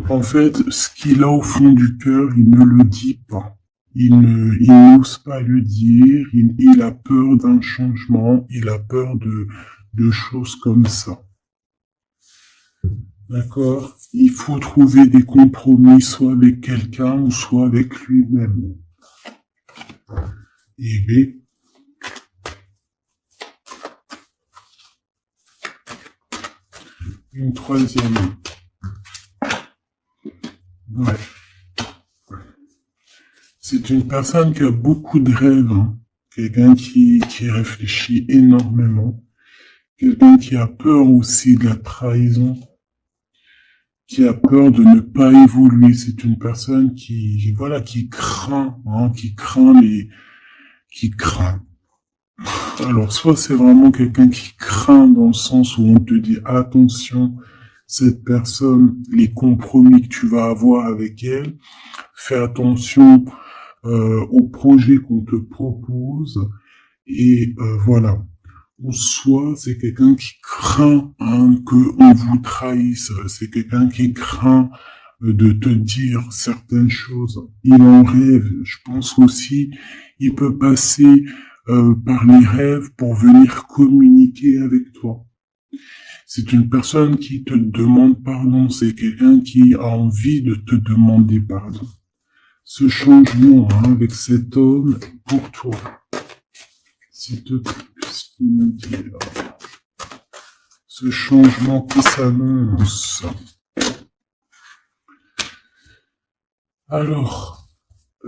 En fait, ce qu'il a au fond du cœur, il ne le dit pas. Il n'ose pas le dire, il a peur d'un changement, il a peur de choses comme ça. D'accord? Il faut trouver des compromis, soit avec quelqu'un ou soit avec lui-même. Et B, une troisième. Ouais. C'est une personne qui a beaucoup de rêves, hein. Quelqu'un qui réfléchit énormément. Quelqu'un qui a peur aussi de la trahison, qui a peur de ne pas évoluer. C'est une personne voilà, qui craint, hein, qui craint. Alors, soit c'est vraiment quelqu'un qui craint dans le sens où on te dit attention, cette personne, les compromis que tu vas avoir avec elle, fais attention aux projets qu'on te propose et voilà. Ou soit c'est quelqu'un qui craint hein, qu'on vous trahisse, c'est quelqu'un qui craint de te dire certaines choses. Il en rêve, je pense aussi, il peut passer par les rêves pour venir communiquer avec toi. C'est une personne qui te demande pardon, c'est quelqu'un qui a envie de te demander pardon. Ce changement hein, avec cet homme pour toi, s'il te plaît, qu'est-ce qu'il me dit là? Ce changement qui s'annonce. Alors,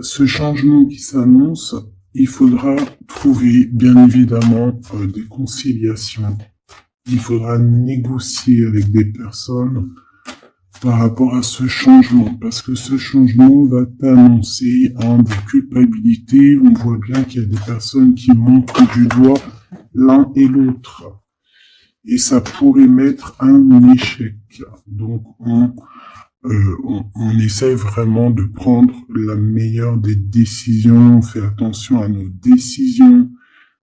ce changement qui s'annonce, il faudra trouver bien évidemment des conciliations. Il faudra négocier avec des personnes par rapport à ce changement, parce que ce changement va t'annoncer des culpabilités. On voit bien qu'il y a des personnes qui montrent du doigt l'un et l'autre. Et ça pourrait mettre un échec. Donc, on essaye vraiment de prendre la meilleure des décisions, on fait attention à nos décisions,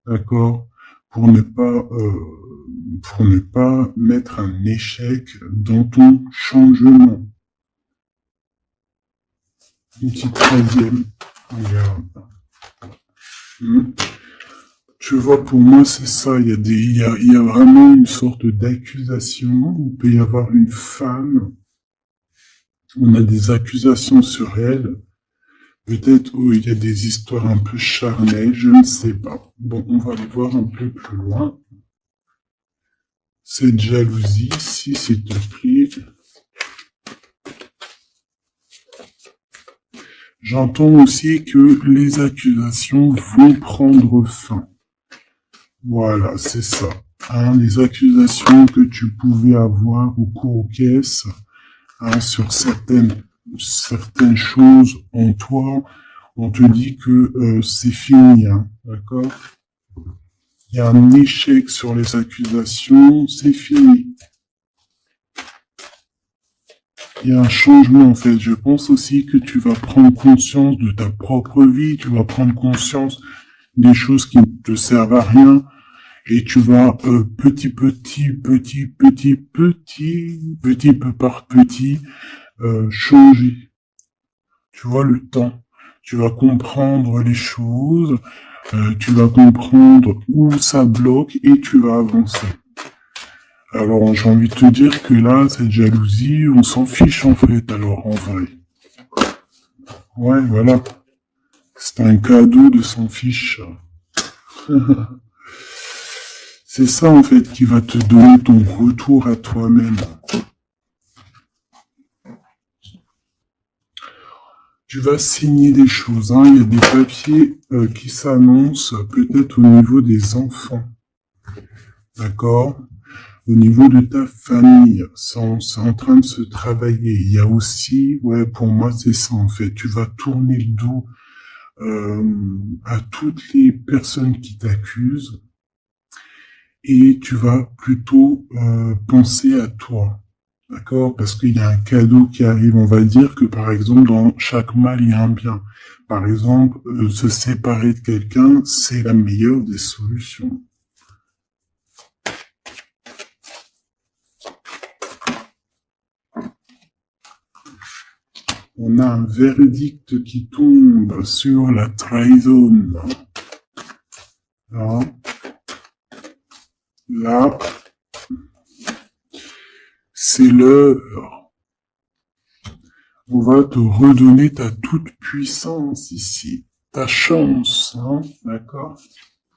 d'accord, pour ne pas mettre un échec dans ton changement. Une petite troisième, regarde. Tu vois, pour moi, c'est ça. Il y a vraiment une sorte d'accusation. Il peut y avoir une femme. On a des accusations sur elle. Peut-être où il y a des histoires un peu charnelles, je ne sais pas. Bon, on va les voir un peu plus loin. Cette jalousie, si, s'il te plaît. J'entends aussi que les accusations vont prendre fin. Voilà, c'est ça. Hein, les accusations que tu pouvais avoir au cours aux caisses, hein, sur certaines choses en toi, on te dit que c'est fini, hein, d'accord? Il y a un échec sur les accusations, c'est fini. Il y a un changement en fait. Je pense aussi que tu vas prendre conscience de ta propre vie, tu vas prendre conscience des choses qui ne te servent à rien et tu vas petit peu par petit changer. Tu vois le temps. Tu vas comprendre les choses, tu vas comprendre où ça bloque et tu vas avancer. Alors, j'ai envie de te dire que là, cette jalousie, on s'en fiche en fait, alors en vrai. Ouais, voilà. C'est un cadeau de s'en fiche. C'est ça en fait qui va te donner ton retour à toi-même. Tu vas signer des choses, hein. Il y a des papiers qui s'annoncent peut-être au niveau des enfants. D'accord? Au niveau de ta famille, c'est en train de se travailler. Il y a aussi, ouais, pour moi, c'est ça en fait. Tu vas tourner le dos à toutes les personnes qui t'accusent et tu vas plutôt penser à toi. D'accord? Parce qu'il y a un cadeau qui arrive. On va dire que par exemple, dans chaque mal, il y a un bien. Par exemple, se séparer de quelqu'un, c'est la meilleure des solutions. On a un verdict qui tombe sur la trahison. Là. Là. C'est l'heure. On va te redonner ta toute puissance ici. Ta chance, hein, d'accord?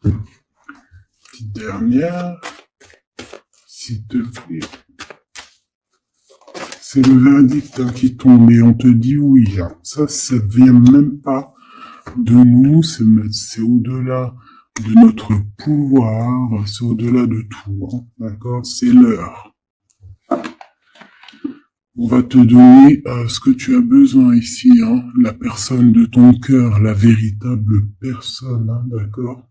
Petite dernière. S'il te plaît. C'est le verdict hein, qui tombe et on te dit oui. Hein. Ça vient même pas de nous, c'est au-delà de notre pouvoir, c'est au-delà de tout. Hein, d'accord? C'est l'heure. On va te donner ce que tu as besoin ici, hein, la personne de ton cœur, la véritable personne, hein, d'accord?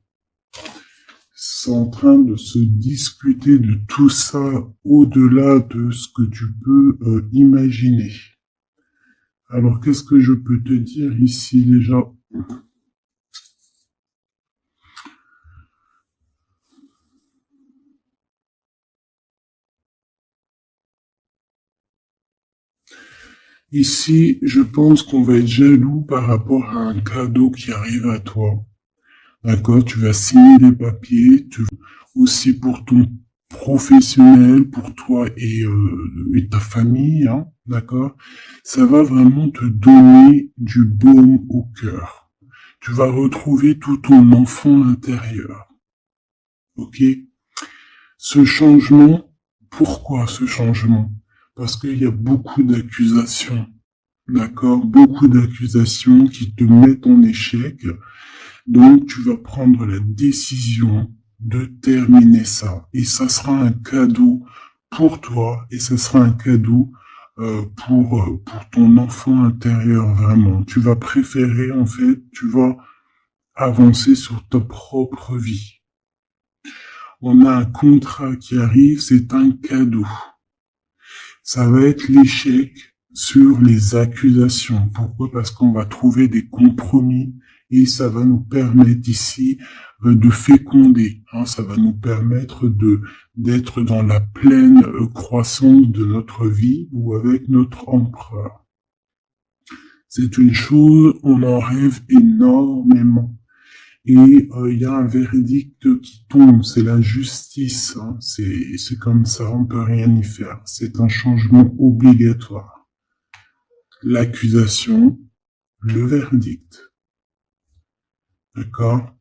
C'est en train de se discuter de tout ça au-delà de ce que tu peux imaginer. Alors, qu'est-ce que je peux te dire ici déjà? Ici, je pense qu'on va être jaloux par rapport à un cadeau qui arrive à toi. D'accord? Tu vas signer des papiers, aussi pour ton professionnel, pour toi et ta famille, hein, d'accord? Ça va vraiment te donner du baume au cœur. Tu vas retrouver tout ton enfant intérieur. Ok? Ce changement, pourquoi ce changement? Parce qu'il y a beaucoup d'accusations. D'accord? Beaucoup d'accusations qui te mettent en échec. Donc, tu vas prendre la décision de terminer ça. Et ça sera un cadeau pour toi et ce sera un cadeau pour ton enfant intérieur, vraiment. Tu vas préférer, en fait, tu vas avancer sur ta propre vie. On a un contrat qui arrive, c'est un cadeau. Ça va être l'échec sur les accusations. Pourquoi? Parce qu'on va trouver des compromis et ça va nous permettre ici de féconder. Hein, ça va nous permettre d'être dans la pleine croissance de notre vie ou avec notre empereur. C'est une chose, on en rêve énormément. Et il y a un verdict qui tombe, c'est la justice. Hein. C'est comme ça, on peut rien y faire. C'est un changement obligatoire. L'accusation, le verdict. D'accord?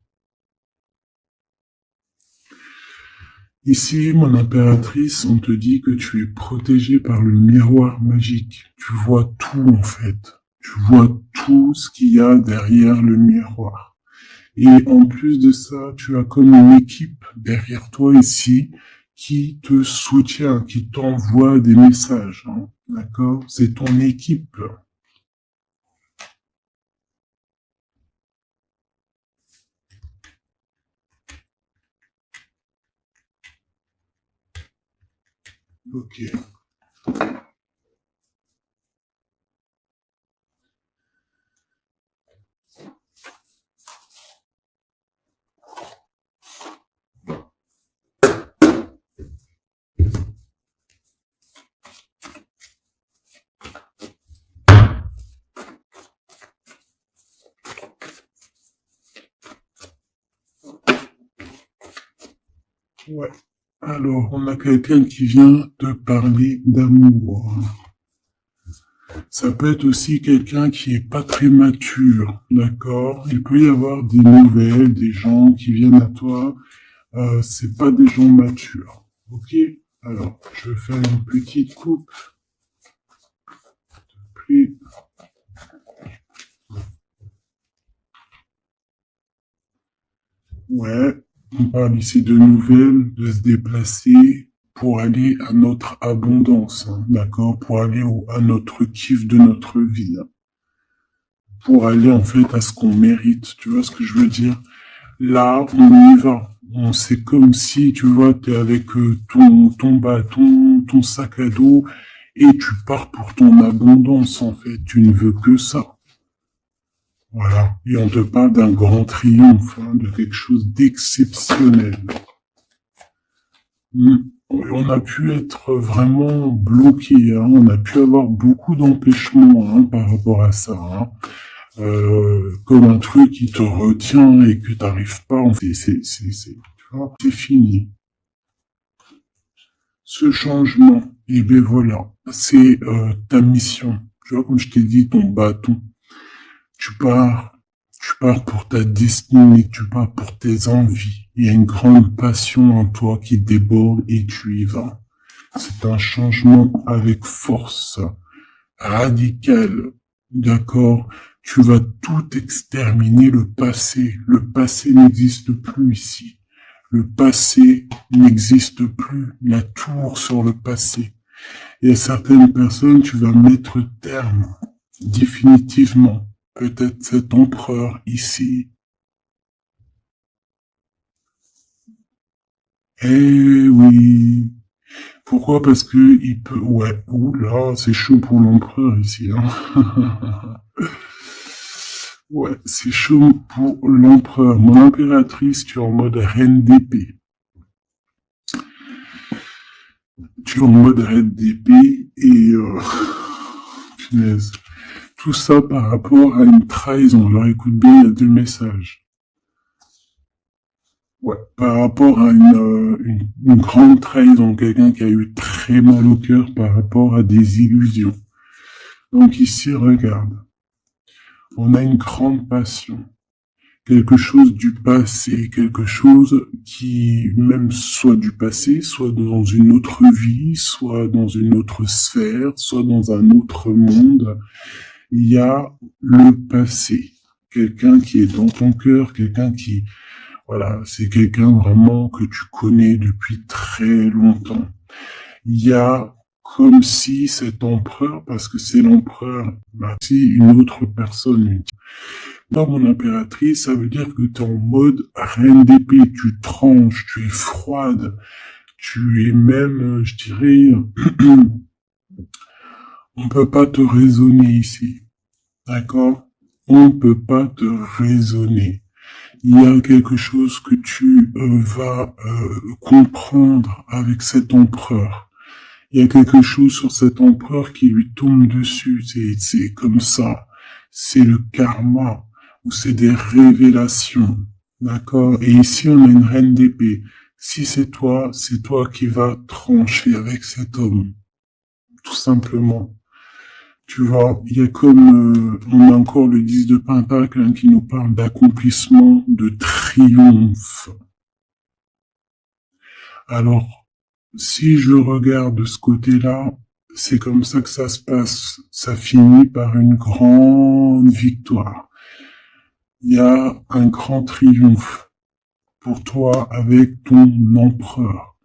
Ici, mon impératrice, on te dit que tu es protégée par le miroir magique. Tu vois tout en fait. Tu vois tout ce qu'il y a derrière le miroir. Et en plus de ça, tu as comme une équipe derrière toi ici qui te soutient, qui t'envoie des messages. Hein, d'accord? C'est ton équipe. Ok. Ouais. Alors, on a quelqu'un qui vient te parler d'amour. Ça peut être aussi quelqu'un qui est pas très mature, d'accord? Il peut y avoir des nouvelles, des gens qui viennent à toi. C'est pas des gens matures, ok? Alors, je vais faire une petite coupe. Puis, ouais, on parle ici de nouvelles, de se déplacer pour aller à notre abondance, hein, d'accord? Pour aller à notre kiff de notre vie, hein. Pour aller en fait à ce qu'on mérite, tu vois ce que je veux dire? Là, on y va. C'est comme si, tu vois, tu es avec ton bâton, ton sac à dos, et tu pars pour ton abondance, en fait. Tu ne veux que ça. Voilà. Et on te parle d'un grand triomphe, hein, de quelque chose d'exceptionnel. on a pu être vraiment bloqué, hein, on a pu avoir beaucoup d'empêchements hein, par rapport à ça. Hein. Comme un truc qui te retient et que t'arrives pas, tu vois, c'est fini. Ce changement, et ben voilà, c'est ta mission. Tu vois, comme je t'ai dit, ton bâton. Tu pars, tu pars pour ta destinée, tu pars pour tes envies. Il y a une grande passion en toi qui déborde et tu y vas. C'est un changement avec force, radical. D'accord? Tu vas tout exterminer le passé. Le passé n'existe plus ici. Le passé n'existe plus. La tour sur le passé. Et à certaines personnes, tu vas mettre terme, définitivement. Peut-être cet empereur ici. Eh oui. Pourquoi? Parce que il peut, ouais, oula, c'est chaud pour l'empereur ici, hein. Ouais, c'est chaud pour l'empereur. Mon impératrice, tu es en mode reine d'épée. Tu es en mode reine d'épée et, punaise. Tout ça par rapport à une trahison. Alors écoute bien, il y a deux messages. Ouais, par rapport à une grande trahison, quelqu'un qui a eu très mal au cœur par rapport à des illusions. Donc ici, regarde, on a une grande passion, quelque chose du passé, quelque chose qui même soit du passé, soit dans une autre vie, soit dans une autre sphère, soit dans un autre monde. Il y a le passé, quelqu'un qui est dans ton cœur, quelqu'un qui, voilà, c'est quelqu'un vraiment que tu connais depuis très longtemps. Il y a comme si cet empereur, parce que c'est l'empereur, bah, si une autre personne. Dans mon impératrice, ça veut dire que tu es en mode reine d'épée, tu tranches, tu es froide, tu es même, je dirais, on peut pas te raisonner ici, d'accord? On peut pas te raisonner. Il y a quelque chose que tu vas comprendre avec cet empereur. Il y a quelque chose sur cet empereur qui lui tombe dessus. C'est comme ça. C'est le karma ou c'est des révélations. D'accord? Et ici, on a une reine d'épée. Si c'est toi qui vas trancher avec cet homme. Tout simplement. Tu vois, il y a comme, on a encore le 10 de Pentacle hein, qui nous parle d'accomplissement, de triomphe. Alors, si je regarde de ce côté-là, c'est comme ça que ça se passe. Ça finit par une grande victoire. Il y a un grand triomphe pour toi avec ton empereur.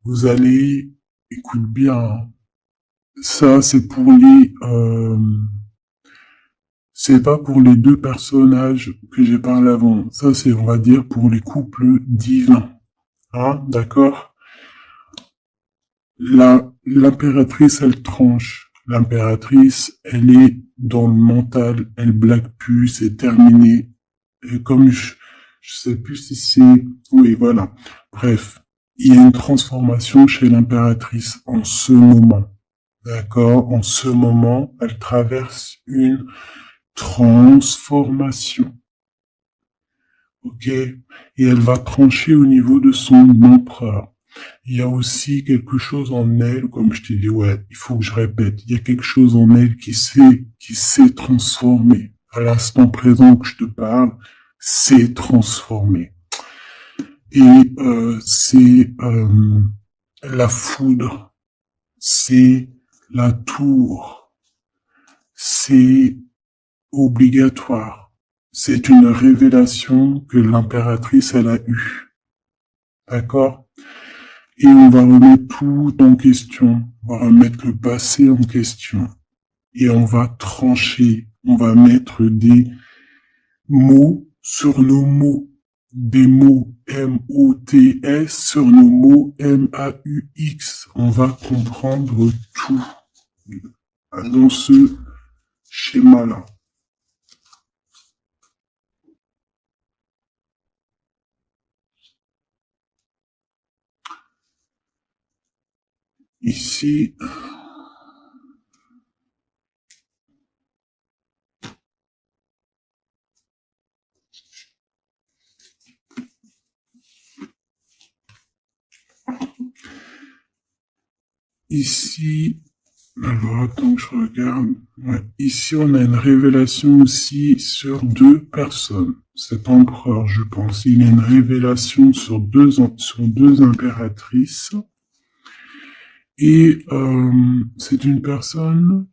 Vous allez, écoute bien, ça c'est pour c'est pas pour les deux personnages que j'ai parlé avant. Ça c'est, on va dire, pour les couples divins. Hein, d'accord? L'impératrice, elle tranche. L'impératrice, elle est dans le mental, elle blague plus, c'est terminé. Et comme je sais plus si c'est, oui, voilà. Bref. Il y a une transformation chez l'impératrice en ce moment. D'accord? En ce moment, elle traverse une transformation. Ok? Et elle va trancher au niveau de son empereur. Il y a aussi quelque chose en elle, comme je t'ai dit, ouais, il faut que je répète, il y a quelque chose en elle qui s'est transformé. À l'instant présent que je te parle, s'est transformé. Et c'est la foudre, c'est la tour, c'est obligatoire. C'est une révélation que l'impératrice, elle a eue. D'accord? Et on va remettre tout en question. On va remettre le passé en question. Et on va trancher. On va mettre des mots sur nos mots. Des mots M-O-T-S sur nos mots M-A-U-X. On va comprendre tout dans ce schéma-là. ici, alors attends que je regarde. Ouais, ici, on a une révélation aussi sur deux personnes. Cet empereur, je pense, il a une révélation sur deux impératrices. Et c'est une personne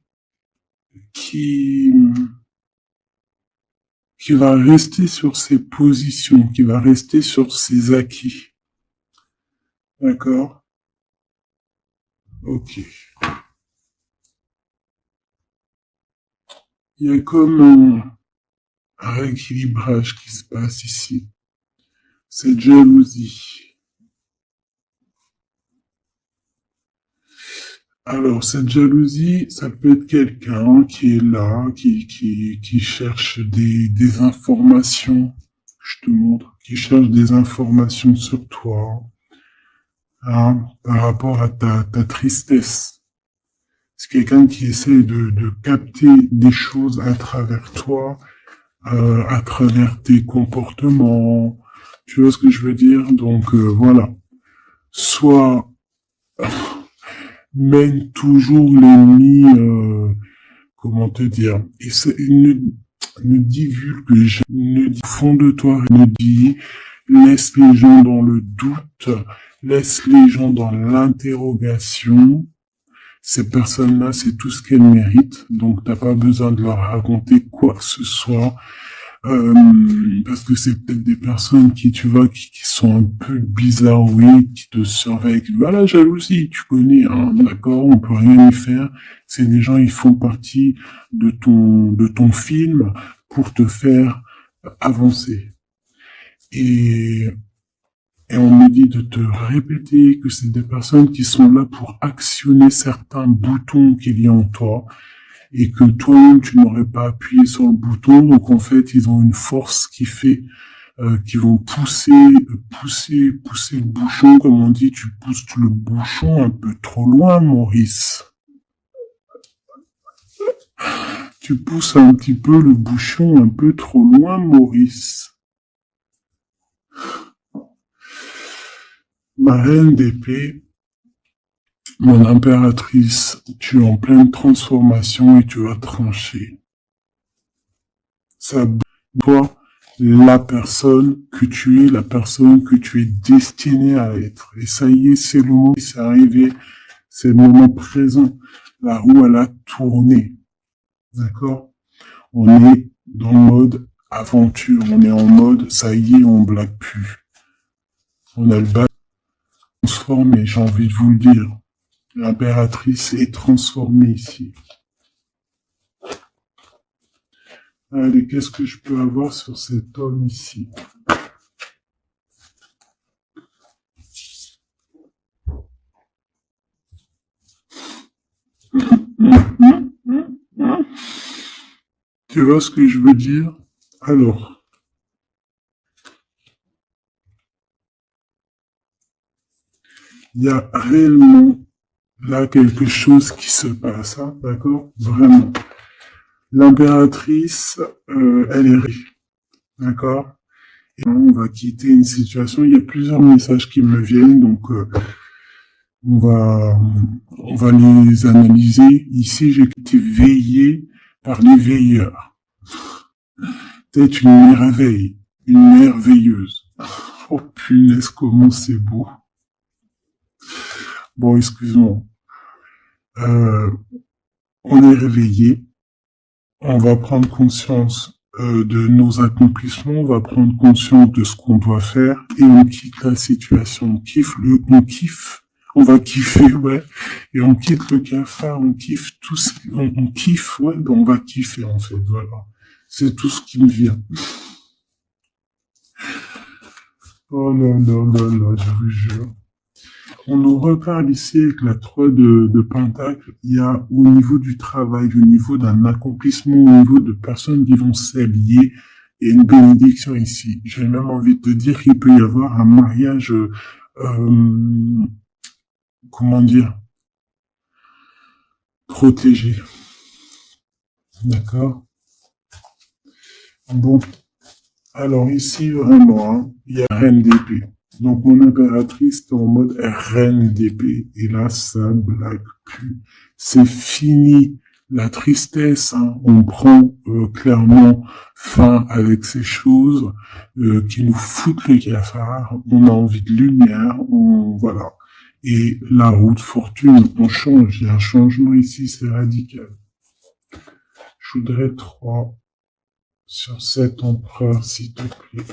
qui, qui va rester sur ses positions, qui va rester sur ses acquis. D'accord? Ok. Il y a comme un rééquilibrage qui se passe ici. Cette jalousie. Alors, cette jalousie, ça peut être quelqu'un qui est là, qui cherche des informations. Je te montre. Qui cherche des informations sur toi, hein, par rapport à ta tristesse. C'est quelqu'un qui essaie de capter des choses à travers toi, à travers tes comportements. Tu vois ce que je veux dire? Donc, voilà. Soit mène toujours l'ennemi, comment te dire, et ne divulgue jamais, ne dis au fond de toi, ne dis, laisse les gens dans le doute, laisse les gens dans l'interrogation. Ces personnes-là, c'est tout ce qu'elles méritent, donc t'as pas besoin de leur raconter quoi que ce soit. Parce que c'est peut-être des personnes qui, tu vois, qui sont un peu bizarroïdes, qui te surveillent. Voilà, jalousie, tu connais, hein, d'accord, on peut rien y faire. C'est des gens, ils font partie de ton film pour te faire avancer. Et, et on me dit de te répéter que c'est des personnes qui sont là pour actionner certains boutons qu'il y a en toi et que toi-même tu n'aurais pas appuyé sur le bouton. Donc en fait, ils ont une force qui fait qui vont pousser le bouchon, comme on dit. Tu pousses le bouchon un peu trop loin, Maurice. Tu pousses un petit peu le bouchon un peu trop loin, Maurice. Ma reine d'épée, mon impératrice, tu es en pleine transformation et tu vas trancher. Ça doit la personne que tu es, la personne que tu es destiné à être. Et ça y est, c'est le moment qui s'est arrivé, c'est le moment présent. La roue, elle a tourné. D'accord? On est dans le mode aventure, on est en mode, ça y est, on blague plus. On a le bas transformé, j'ai envie de vous le dire. L'impératrice est transformée ici. Allez, qu'est-ce que je peux avoir sur cet homme ici? Tu vois ce que je veux dire? Alors, il y a réellement là quelque chose qui se passe, hein, d'accord? Vraiment. L'impératrice, elle est riche, d'accord? Et on va quitter une situation. Il y a plusieurs messages qui me viennent, donc on va, on va les analyser. Ici, j'ai été veillé par les veilleurs. Peut-être une merveille, une merveilleuse. Oh punaise, comment c'est beau. Bon, excuse-moi. Euh, on est réveillé. On va prendre conscience de nos accomplissements, on va prendre conscience de ce qu'on doit faire et on quitte la situation. On va kiffer, ouais, et on quitte le cafard, on kiffe on kiffe, ouais, ben on va kiffer en fait, voilà. C'est tout ce qui me vient. Oh là là là là, je vous jure. On nous reparle ici avec la 3 de Pentacle. Il y a au niveau du travail, au niveau d'un accomplissement, au niveau de personnes qui vont s'allier, il y a une bénédiction ici. J'ai même envie de te dire qu'il peut y avoir un mariage, comment dire, protégé. D'accord? Bon. Alors ici, vraiment, hein, il y a reine d'épée. Donc mon impératrice est en mode reine d'épée. Et là, ça blague plus. C'est fini la tristesse. Hein. On prend clairement fin avec ces choses qui nous foutent les cafards. On a envie de lumière. Voilà. Et la route fortune, on change. Il y a un changement ici, c'est radical. Je voudrais 3 sur cet empereur, s'il te plaît.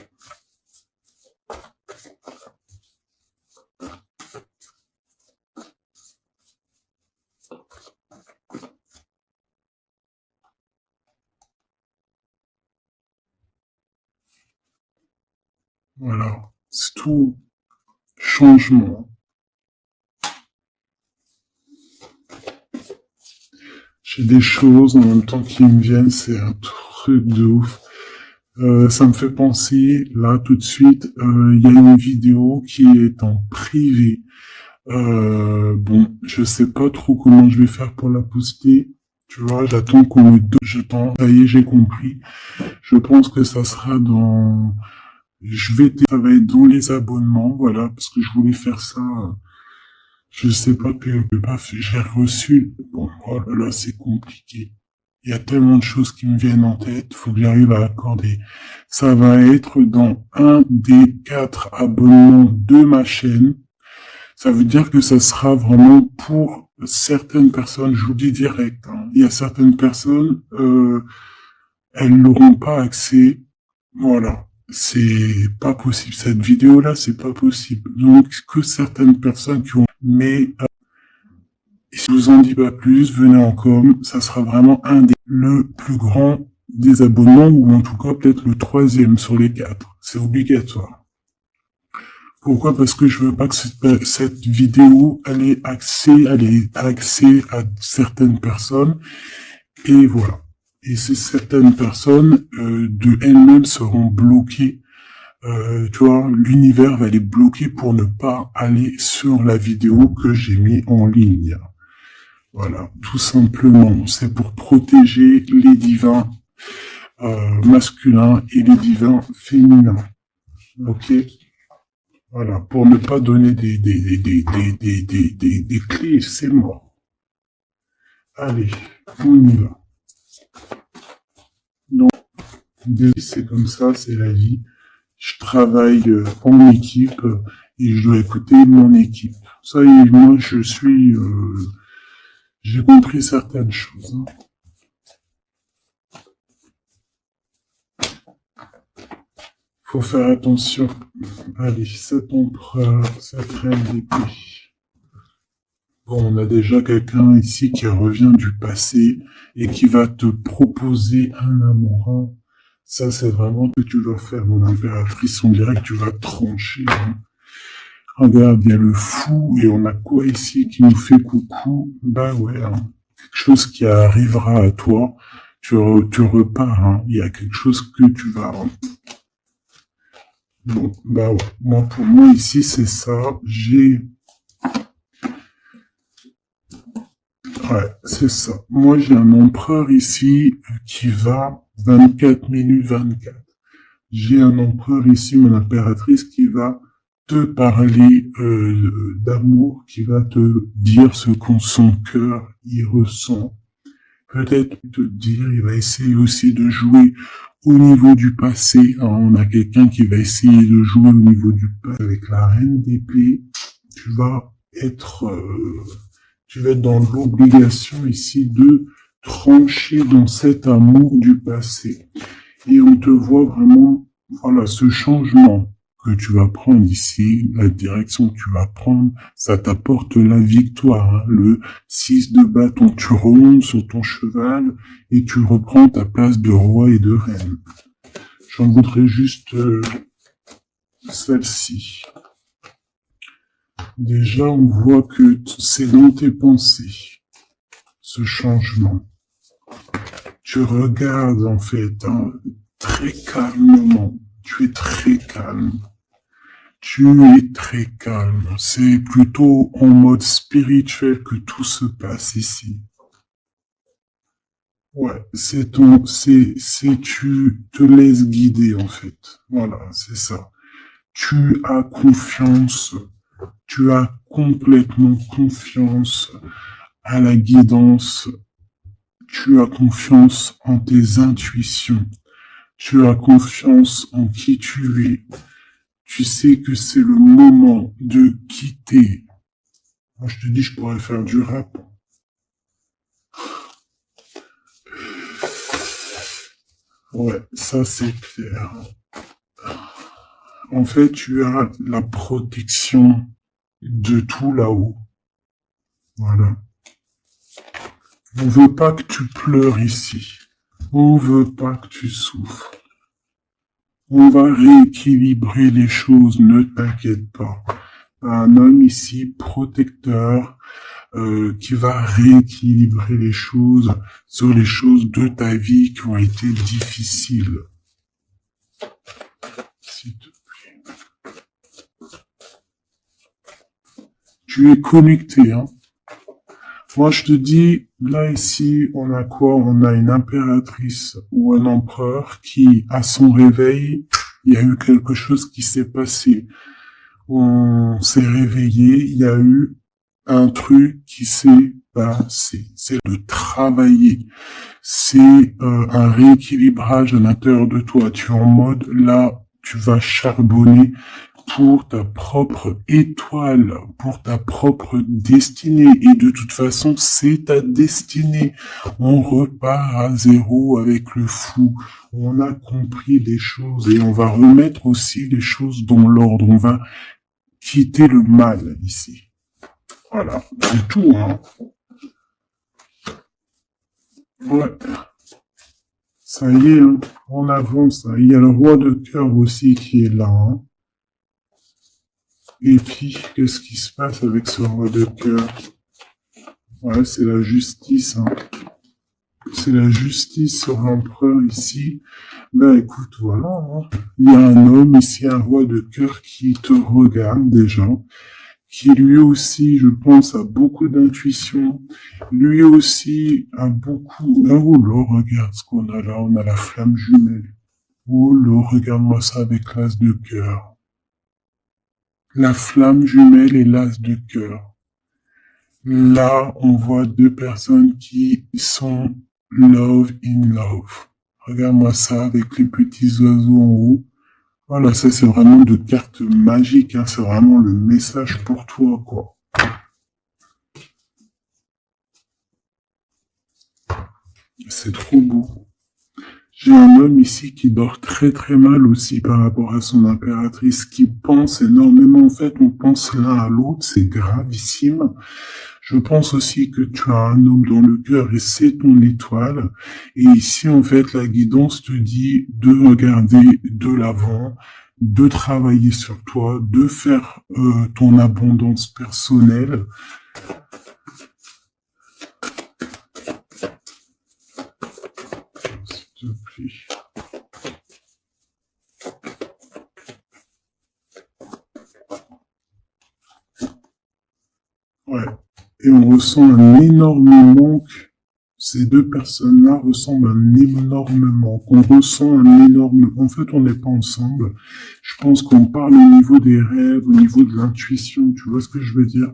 Voilà, c'est tout changement. J'ai des choses en même temps qui me viennent, c'est un truc de ouf. Ça me fait penser, là, tout de suite, il y a une vidéo qui est en privé. Bon, je sais pas trop comment je vais faire pour la poster. Tu vois, j'attends qu'on me donne, ça y est, j'ai compris. Je pense que ça sera dans, ça va être dans les abonnements, voilà, parce que je voulais faire ça, je sais pas, j'ai reçu, bon, oh là là, c'est compliqué. Il y a tellement de choses qui me viennent en tête, faut que j'arrive à accorder. Ça va être dans un des 4 abonnements de ma chaîne. Ça veut dire que ça sera vraiment pour certaines personnes, je vous dis direct, hein. Il y a certaines personnes, elles n'auront pas accès. Voilà. C'est pas possible. Cette vidéo-là, c'est pas possible. Donc, que certaines personnes qui ont, mais, si je vous en dis pas plus, venez en com, ça sera vraiment le plus grand des abonnements, ou en tout cas, peut-être le 3e sur les 4. C'est obligatoire. Pourquoi? Parce que je veux pas que cette vidéo, elle ait accès à certaines personnes, et voilà. Et ces certaines personnes, de elles-mêmes seront bloquées. Tu vois, l'univers va les bloquer pour ne pas aller sur la vidéo que j'ai mis en ligne. Voilà, tout simplement. C'est pour protéger les divins masculins et les divins féminins. Ok? Voilà, pour ne pas donner des clés, c'est mort. Allez, on y va. Donc, c'est comme ça, c'est la vie. Je travaille en équipe et je dois écouter mon équipe. Ça y est, moi, j'ai compris certaines choses. Hein. Faut faire attention. Allez, cet empereur, cette reine d'épée. Bon, on a déjà quelqu'un ici qui revient du passé et qui va te proposer un amour. Ça, c'est vraiment ce que tu vas faire, mon impératrice. On dirait que tu vas trancher. Hein. Regarde, il y a le fou et on a quoi ici qui nous fait coucou? Bah ouais, hein. Quelque chose qui arrivera à toi. Tu repars. Hein. Il y a quelque chose que tu vas... Bon, bah ouais. Moi, pour moi, ici, c'est ça. Ouais, c'est ça. Moi, j'ai un empereur ici qui va 24 minutes 24. J'ai un empereur ici, mon impératrice, qui va te parler d'amour, qui va te dire ce qu'on son cœur y ressent. Peut-être te dire, il va essayer aussi de jouer au niveau du passé. Alors, on a quelqu'un qui va essayer de jouer au niveau du passé avec la reine d'épée. Tu vas être dans l'obligation ici de trancher dans cet amour du passé. Et on te voit vraiment, voilà, ce changement que tu vas prendre ici, la direction que tu vas prendre, ça t'apporte la victoire. Hein. Le 6 de bâton, tu remontes sur ton cheval et tu reprends ta place de roi et de reine. J'en voudrais juste celle-ci. Déjà, on voit que c'est dans tes pensées, ce changement. Tu regardes, en fait, hein, très calmement. Tu es très calme. Tu es très calme. C'est plutôt en mode spirituel que tout se passe ici. Ouais, c'est tu te laisses guider en fait. Voilà, c'est ça. Tu as confiance, tu as complètement confiance à la guidance, tu as confiance en tes intuitions, tu as confiance en qui tu es. Tu sais que c'est le moment de quitter. Moi, je te dis, je pourrais faire du rap. Ouais, ça c'est clair. En fait, tu as la protection de tout là-haut. Voilà. On veut pas que tu pleures ici. On veut pas que tu souffres. On va rééquilibrer les choses, ne t'inquiète pas. Un homme ici protecteur qui va rééquilibrer les choses sur les choses de ta vie qui ont été difficiles. S'il te plaît. Tu es connecté, hein. Moi, je te dis, là, ici, on a quoi? On a une impératrice ou un empereur qui, à son réveil, il y a eu quelque chose qui s'est passé. On s'est réveillé, il y a eu un truc qui s'est passé. C'est de travailler. C'est un rééquilibrage à l'intérieur de toi. Tu es en mode, là, tu vas charbonner pour ta propre étoile, pour ta propre destinée. Et de toute façon, c'est ta destinée. On repart à zéro avec le fou. On a compris les choses et on va remettre aussi les choses dans l'ordre. On va quitter le mal ici. Voilà, c'est tout, hein. Ouais, ça y est, hein. On avance. Hein. Il y a le roi de cœur aussi qui est là, hein. Et puis, qu'est-ce qui se passe avec ce roi de cœur? Ouais, c'est la justice, hein. C'est la justice sur l'empereur ici. Ben écoute, voilà, hein. Il y a un homme ici, un roi de cœur qui te regarde déjà, qui lui aussi, je pense, a beaucoup d'intuition. Lui aussi a beaucoup... Oh là, regarde ce qu'on a là, on a la flamme jumelle. Oh là, regarde-moi ça avec l'as de cœur. La flamme jumelle et l'as de cœur. Là, on voit deux personnes qui sont love in love. Regarde-moi ça avec les petits oiseaux en haut. Voilà, ça c'est vraiment de cartes magiques, hein. C'est vraiment le message pour toi, quoi. C'est trop beau. J'ai un homme ici qui dort très très mal aussi par rapport à son impératrice, qui pense énormément. En fait, on pense l'un à l'autre, c'est gravissime. Je pense aussi que tu as un homme dans le cœur et c'est ton étoile. Et ici, en fait, la guidance te dit de regarder de l'avant, de travailler sur toi, de faire ton abondance personnelle. S'il te plaît. Ouais. Et on ressent un énorme manque. Ces deux personnes-là ressemblent un énorme manque. On ressent un énorme... En fait, on n'est pas ensemble. Je pense qu'on parle au niveau des rêves, au niveau de l'intuition. Tu vois ce que je veux dire?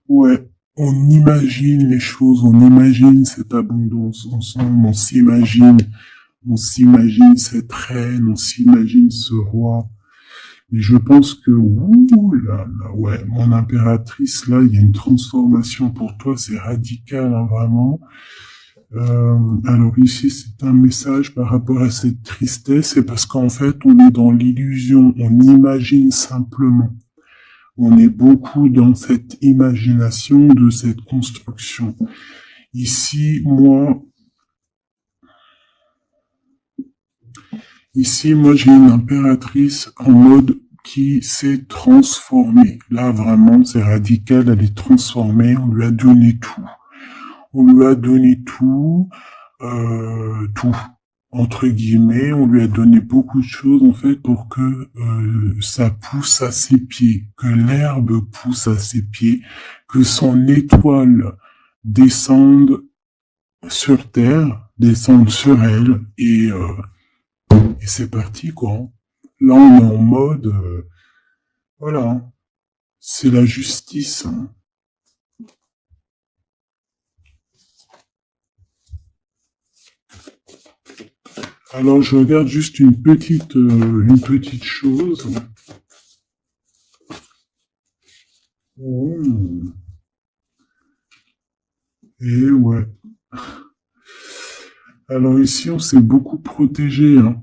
Ouais. On imagine les choses, on imagine cette abondance ensemble, on s'imagine cette reine, on s'imagine ce roi. Et je pense que, ouh là là, ouais, mon impératrice, là, il y a une transformation pour toi, c'est radical, hein, vraiment. Alors ici, c'est un message par rapport à cette tristesse, c'est parce qu'en fait, on est dans l'illusion, on imagine simplement. On est beaucoup dans cette imagination de cette construction. Ici, moi, j'ai une impératrice en mode qui s'est transformée. Là, vraiment, c'est radical, elle est transformée, on lui a donné tout. On lui a donné tout, entre guillemets, on lui a donné beaucoup de choses, en fait, pour que ça pousse à ses pieds, que l'herbe pousse à ses pieds, que son étoile descende sur Terre, descendre sur elle, et c'est parti, quoi. Là, on est en mode, voilà, c'est la justice. Alors, je regarde juste une petite chose. Oh. Et ouais. Alors ici, on s'est beaucoup protégé, hein.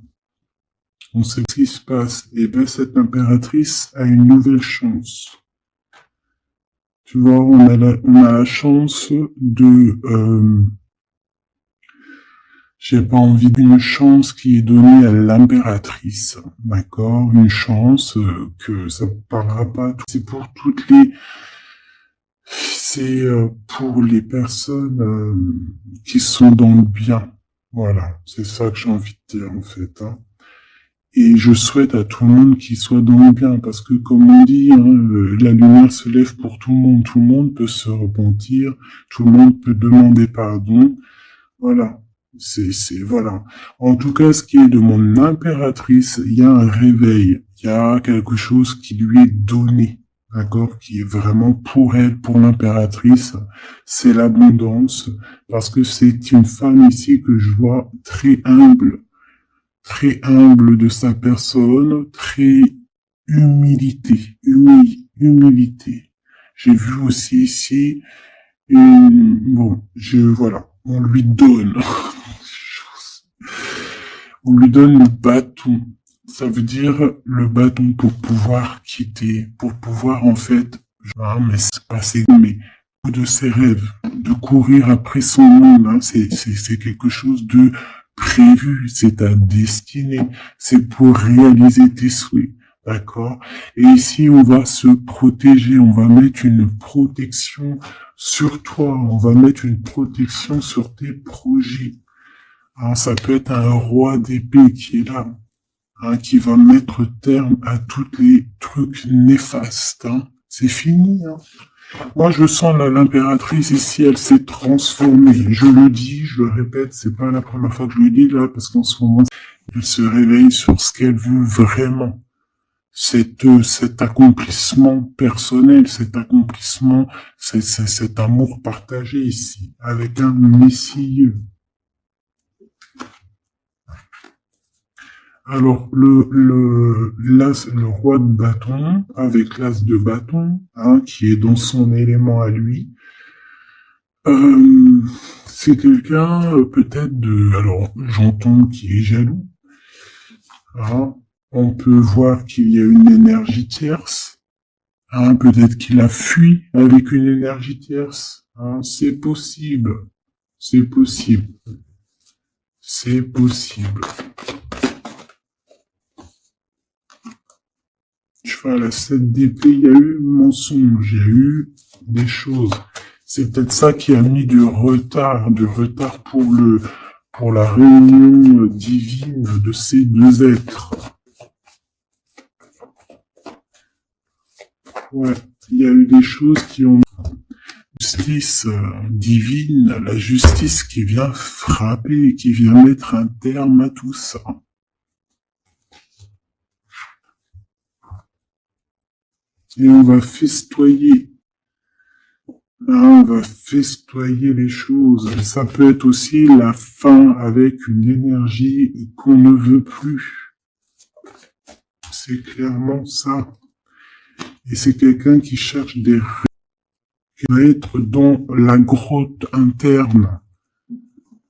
On sait ce qui se passe. Et bien, cette impératrice a une nouvelle chance. Tu vois, on a la chance de... j'ai pas envie d'une chance qui est donnée à l'impératrice, d'accord? Une chance que ça ne parlera pas. C'est pour toutes les... C'est pour les personnes qui sont dans le bien. Voilà, c'est ça que j'ai envie de dire en fait, hein. Et je souhaite à tout le monde qu'il soit dans le bien, parce que comme on dit, hein, la lumière se lève pour tout le monde peut se repentir, tout le monde peut demander pardon, voilà. Voilà. En tout cas, ce qui est de mon impératrice, il y a un réveil, il y a quelque chose qui lui est donné, d'accord, qui est vraiment pour elle, pour l'impératrice, c'est l'abondance, parce que c'est une femme ici que je vois très humble de sa personne, très humilité. J'ai vu aussi ici bon, voilà, on lui donne, on lui donne le bâton. Ça veut dire le bâton pour pouvoir quitter, pour pouvoir en fait, mais c'est passé, mais de ses rêves, de courir après son monde, hein, c'est quelque chose de prévu, c'est ta destinée, c'est pour réaliser tes souhaits, d'accord? Et ici, on va se protéger, on va mettre une protection sur toi, on va mettre une protection sur tes projets. Hein, ça peut être un roi d'épée qui est là, hein, qui va mettre terme à tous les trucs néfastes. Hein. C'est fini. Hein. Moi, je sens l'impératrice ici, elle s'est transformée. Je le dis, je le répète, c'est pas la première fois que je le dis là, parce qu'en ce moment, elle se réveille sur ce qu'elle veut vraiment. Cet accomplissement personnel, cet accomplissement, cet amour partagé ici, avec un Messie. Alors, le roi de bâton, avec l'as de bâton, hein, qui est dans son élément à lui, euh, c'est quelqu'un peut-être alors j'entends qu'il est jaloux, hein, on peut voir qu'il y a une énergie tierce, hein, peut-être qu'il a fui avec une énergie tierce, hein, c'est possible, c'est possible, c'est possible. Cheval à 7 d'épée, il y a eu mensonge, il y a eu des choses. C'est peut-être ça qui a mis du retard pour la réunion divine de ces deux êtres. Ouais, il y a eu des choses qui ont justice divine, la justice qui vient frapper, qui vient mettre un terme à tout ça. Et on va festoyer. Là, on va festoyer les choses. Ça peut être aussi la fin avec une énergie qu'on ne veut plus. C'est clairement ça. Et c'est quelqu'un qui cherche des rêves, qui va être dans la grotte interne.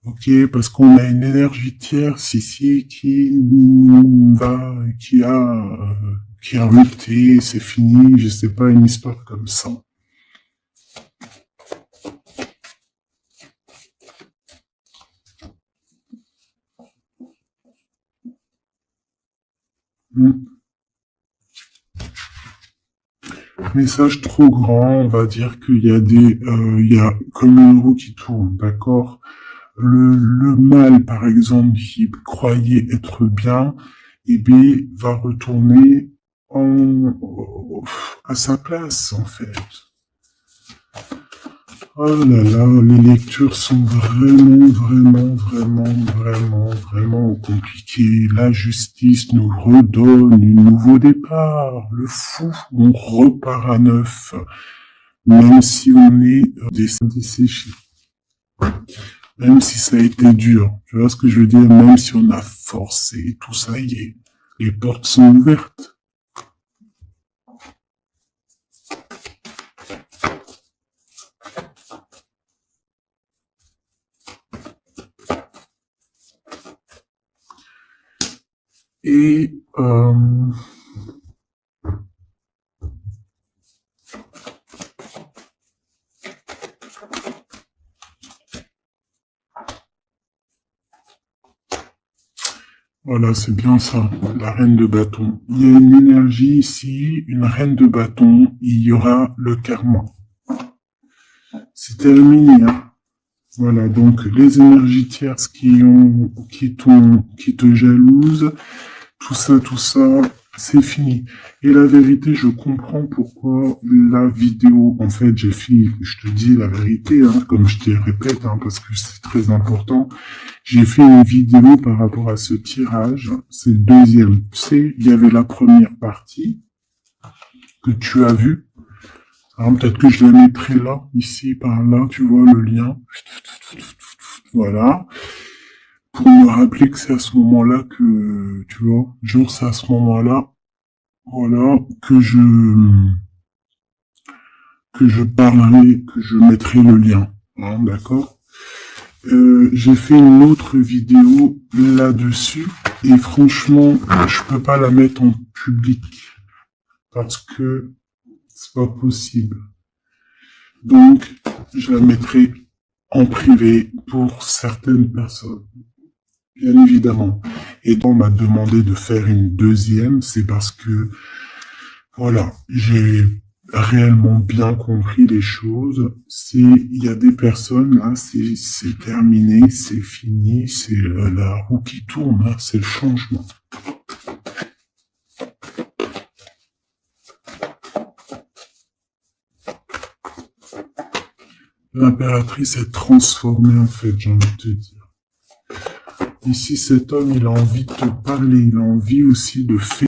Ok, parce qu'on a une énergie tierce ici qui a muté, c'est fini, je sais pas, une histoire comme ça. Message trop grand, on va dire qu'il y a il y a comme une roue qui tourne, d'accord? Le mal, par exemple, qui croyait être bien, eh bien, va retourner à sa place, en fait. Oh là là, les lectures sont vraiment compliquées. La justice nous redonne un nouveau départ. Le fou, on repart à neuf. Même si on est desséché. Même si ça a été dur. Tu vois ce que je veux dire? Même si on a forcé, tout ça y est. Les portes sont ouvertes. Et voilà, c'est bien ça, la reine de bâton. Il y a une énergie ici, une reine de bâton, il y aura le karma. C'est terminé, hein. Voilà, donc les énergies tierces qui te jalousent, tout ça, c'est fini. Et la vérité, je comprends pourquoi la vidéo, en fait, j'ai fait, je te dis la vérité, hein, comme je te répète, hein, parce que c'est très important. J'ai fait une vidéo par rapport à ce tirage. C'est le deuxième. Tu sais, il y avait la première partie que tu as vue. Alors peut-être que je la mettrai là, ici, par là, tu vois le lien. Voilà. Pour me rappeler que c'est à ce moment-là que, tu vois, genre c'est à ce moment-là, voilà, que je parlerai, que je mettrai le lien. Hein, d'accord? J'ai fait une autre vidéo là-dessus et franchement, je peux pas la mettre en public parce que c'est pas possible. Donc, je la mettrai en privé pour certaines personnes, bien évidemment. Et donc, on m'a demandé de faire une deuxième, c'est parce que, voilà, j'ai réellement bien compris les choses. Il y a des personnes, là, c'est terminé, c'est fini, c'est la roue qui tourne, hein, c'est le changement. L'impératrice est transformée, en fait, j'ai envie de te dire. Ici, cet homme, il a envie de te parler, il a envie aussi de faire.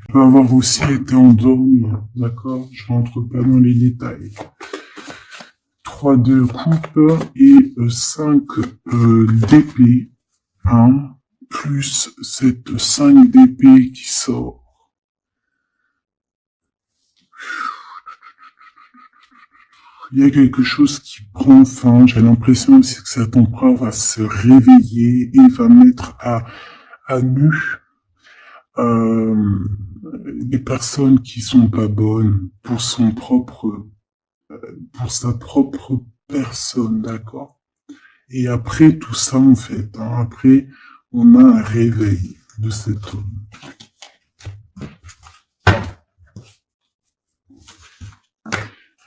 Il peut avoir aussi été endormi, hein, d'accord? Je rentre pas dans les détails. 3 de coupe et 5 d'épée, hein, plus cette 5 d'épée qui sort. Il y a quelque chose qui prend fin. J'ai l'impression aussi que cet empereur va se réveiller et va mettre à nu des personnes qui sont pas bonnes pour sa propre personne, d'accord? Et après tout ça, en fait, hein, après, on a un réveil de cet homme.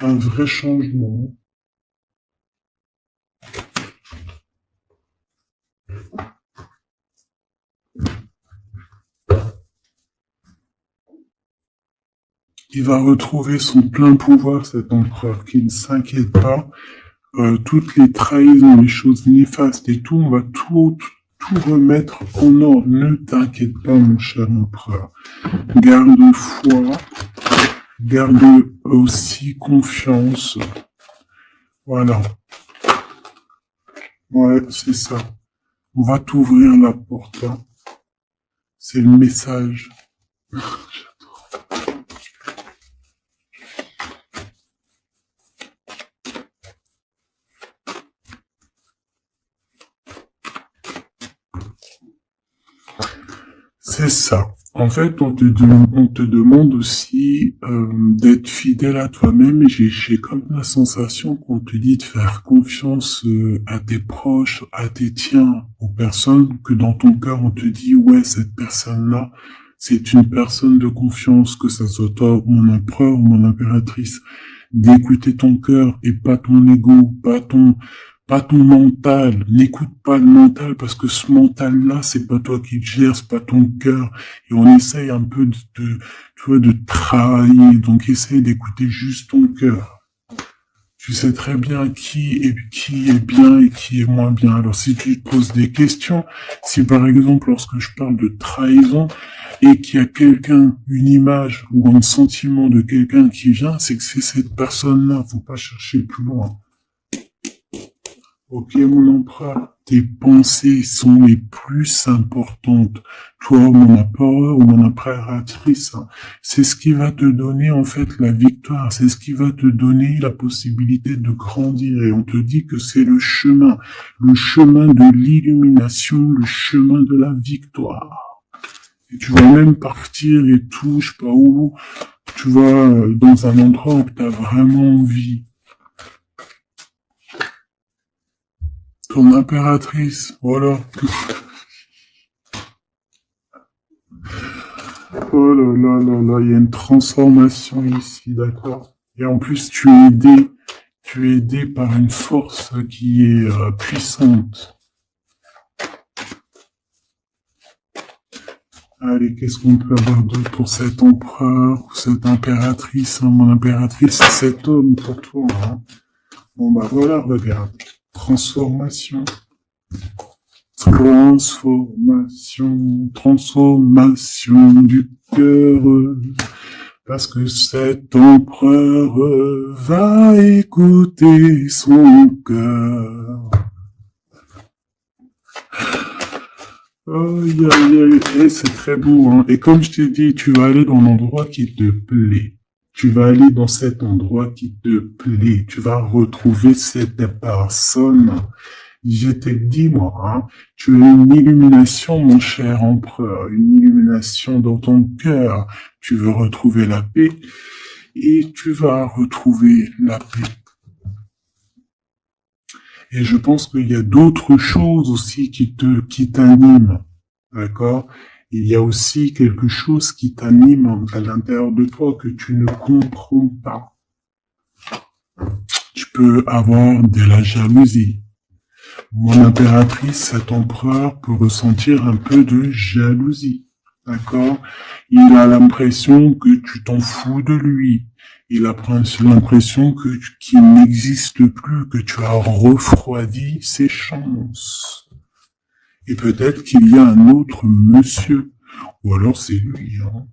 Un vrai changement. Il va retrouver son plein pouvoir, cet empereur, qui ne s'inquiète pas. Toutes les trahisons, les choses néfastes et tout, on va tout remettre en ordre. Ne t'inquiète pas, mon cher empereur. Garde foi, garde aussi confiance. Voilà. Ouais, c'est ça. On va t'ouvrir la porte. Hein. C'est le message. C'est ça. En fait, on te demande aussi d'être fidèle à toi-même. Et j'ai comme la sensation qu'on te dit de faire confiance à tes proches, à tes tiens, aux personnes que dans ton cœur on te dit ouais, cette personne-là, c'est une personne de confiance, que ça soit toi, mon empereur ou mon impératrice. D'écouter ton cœur et pas ton ego, pas ton mental. N'écoute pas le mental parce que ce mental-là, c'est pas toi qui le gères, c'est pas ton cœur. Et on essaye un peu tu vois, de travailler. Donc essaye d'écouter juste ton cœur. Tu sais très bien qui est bien et qui est moins bien. Alors si tu te poses des questions, si par exemple lorsque je parle de trahison et qu'il y a quelqu'un, une image ou un sentiment de quelqu'un qui vient, c'est que c'est cette personne-là. Faut pas chercher plus loin. Ok, mon empereur, tes pensées sont les plus importantes. Toi, mon empereur ou mon impératrice, hein, c'est ce qui va te donner en fait la victoire. C'est ce qui va te donner la possibilité de grandir. Et on te dit que c'est le chemin de l'illumination, le chemin de la victoire. Et tu vas même partir et tout, je sais pas où, tu vas dans un endroit où tu as vraiment envie. Ton impératrice, voilà. Oh là là là là, il y a une transformation ici, d'accord. Et en plus, tu es aidé par une force qui est puissante. Allez, qu'est-ce qu'on peut avoir d'autre pour cet empereur ou cette impératrice, hein? Mon impératrice, c'est cet homme pour toi, hein. Bon bah voilà, regarde. Transformation. Transformation du cœur, parce que cet empereur va écouter son cœur. Aïe, aïe, aïe, c'est très beau, hein. Et comme je t'ai dit, tu vas aller dans l'endroit qui te plaît. Tu vas aller dans cet endroit qui te plaît. Tu vas retrouver cette personne. Je t'ai dit, moi, hein, tu as une illumination, mon cher empereur, une illumination dans ton cœur. Tu veux retrouver la paix et tu vas retrouver la paix. Et je pense qu'il y a d'autres choses aussi qui t'animent. D'accord? Il y a aussi quelque chose qui t'anime à l'intérieur de toi que tu ne comprends pas. Tu peux avoir de la jalousie. Mon impératrice, cet empereur peut ressentir un peu de jalousie. D'accord? Il a l'impression que tu t'en fous de lui. Il a l'impression qu'il n'existe plus, que tu as refroidi ses chances. Et peut-être qu'il y a un autre monsieur. Ou alors c'est lui, hein.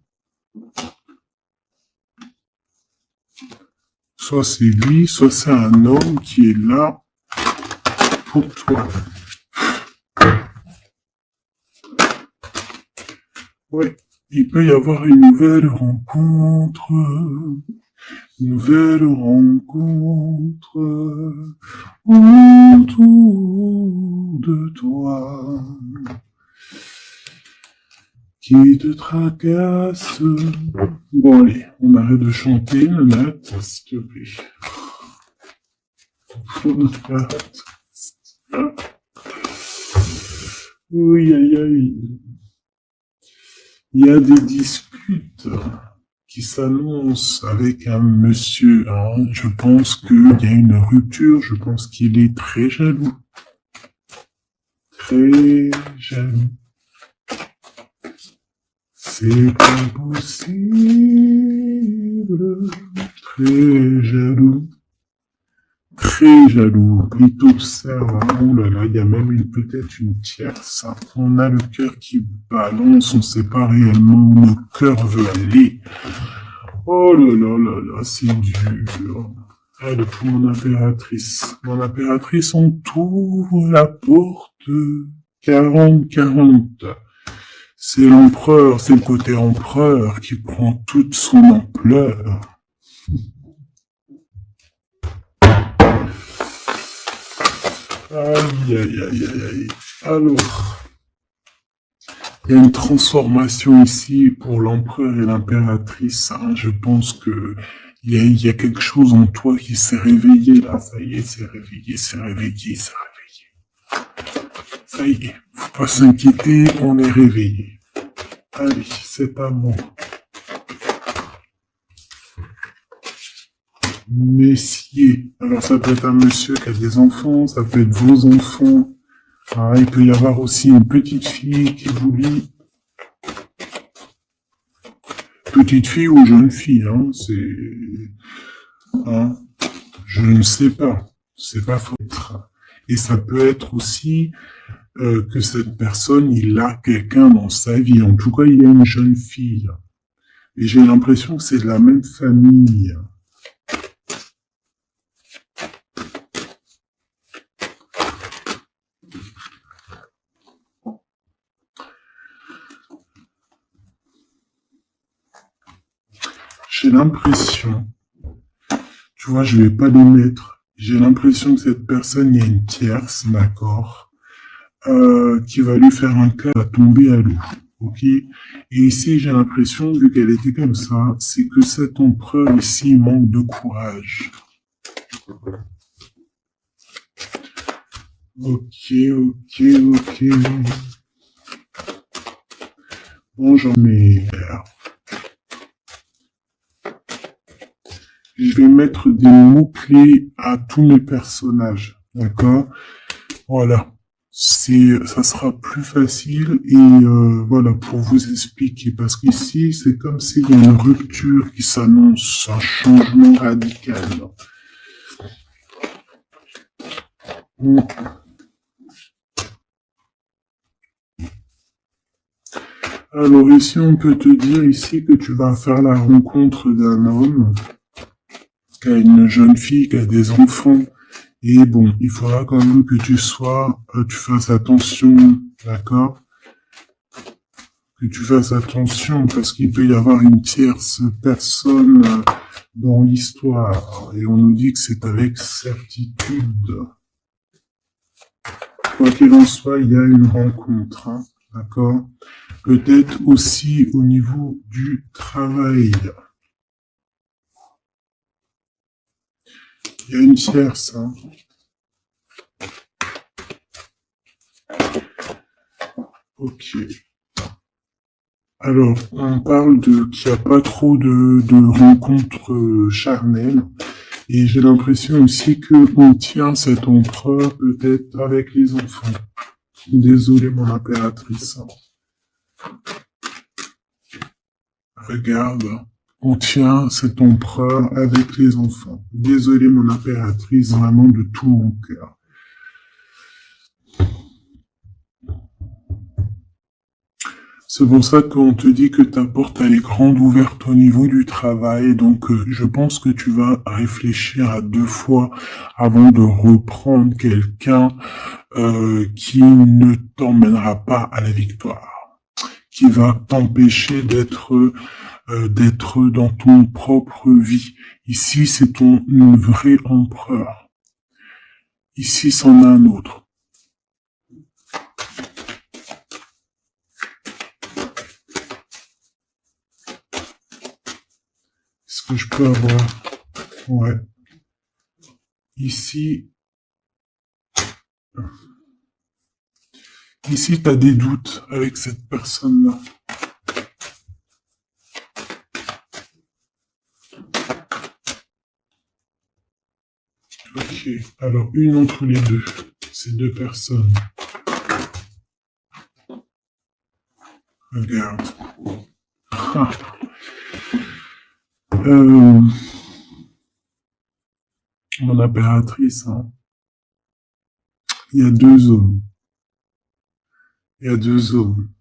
Soit c'est lui, soit c'est un homme qui est là pour toi. Ouais, il peut y avoir une nouvelle rencontre autour de toi qui te tracasse. Bon allez, on arrête de chanter, Nanette, s'il te plaît. Oui, aïe, aïe. Il y a des disputes qui s'annoncent avec un monsieur, hein. Je pense qu'il y a une rupture, je pense qu'il est très jaloux. Très jaloux. C'est pas possible. Très jaloux. Très jaloux. Il t'observe, hein. Oh là là, il y a même peut-être une tierce, hein. On a le cœur qui balance, on ne sait pas réellement où le cœur veut aller. Oh là là là là, c'est dur. Allez, pour mon impératrice. Mon impératrice, on t'ouvre la porte 40-40. C'est l'empereur, c'est le côté empereur qui prend toute son ampleur. Aïe, aïe, aïe, aïe, aïe. Alors, il y a une transformation ici pour l'empereur et l'impératrice, hein. Je pense que il y a quelque chose en toi qui s'est réveillé là. Ça y est, c'est réveillé, c'est réveillé, c'est réveillé. Ça y est, faut pas s'inquiéter, on est réveillé. Allez, c'est à moi. Messier. Alors ça peut être un monsieur qui a des enfants, ça peut être vos enfants. Ah, il peut y avoir aussi une petite fille qui vous lit. Petite fille ou jeune fille, hein, c'est... Hein, Je ne sais pas. C'est pas faux. Et ça peut être aussi que cette personne, il a quelqu'un dans sa vie. En tout cas, il y a une jeune fille. Et j'ai l'impression que c'est de la même famille. J'ai l'impression, tu vois, je vais pas les mettre. J'ai l'impression que cette personne, il y a une tierce, d'accord, qui va lui faire un cas à tomber à l'eau. Ok. Et ici, j'ai l'impression, vu qu'elle était comme ça, c'est que cet empereur ici manque de courage. Ok, ok, ok. Bon, j'en ai. Je vais mettre des mots-clés à tous mes personnages. D'accord? Voilà. Ça sera plus facile et voilà, pour vous expliquer. Parce qu'ici, c'est comme s'il y a une rupture qui s'annonce, un changement radical. Mm. Alors ici, on peut te dire ici que tu vas faire la rencontre d'un homme qui a une jeune fille, qui a des enfants. Et bon, il faudra quand même que tu fasses attention, d'accord? Que tu fasses attention parce qu'il peut y avoir une tierce personne dans l'histoire. Et on nous dit que c'est avec certitude. Quoi qu'il en soit, il y a une rencontre, hein, d'accord? Peut-être aussi au niveau du travail. Il y a une tierce, hein. Ok. Alors, on parle qu'il n'y a pas trop de rencontres charnelles. Et j'ai l'impression aussi qu'on tient cet empereur peut-être avec les enfants. Désolé, mon impératrice. Regarde, on tient cet empereur avec les enfants. Désolé, mon impératrice, vraiment de tout mon cœur. C'est pour ça qu'on te dit que ta porte elle est grande ouverte au niveau du travail, donc je pense que tu vas réfléchir à 2 fois avant de reprendre quelqu'un qui ne t'emmènera pas à la victoire, qui va t'empêcher d'être dans ton propre vie. Ici, c'est ton vrai empereur. Ici, c'en a un autre. Est-ce que je peux avoir... Ouais. Ici... Ici, tu as des doutes avec cette personne-là. Ok, alors une entre les deux, ces deux personnes. Regarde. Ah. Mon impératrice, hein. Il y a deux hommes. Il y a deux hommes.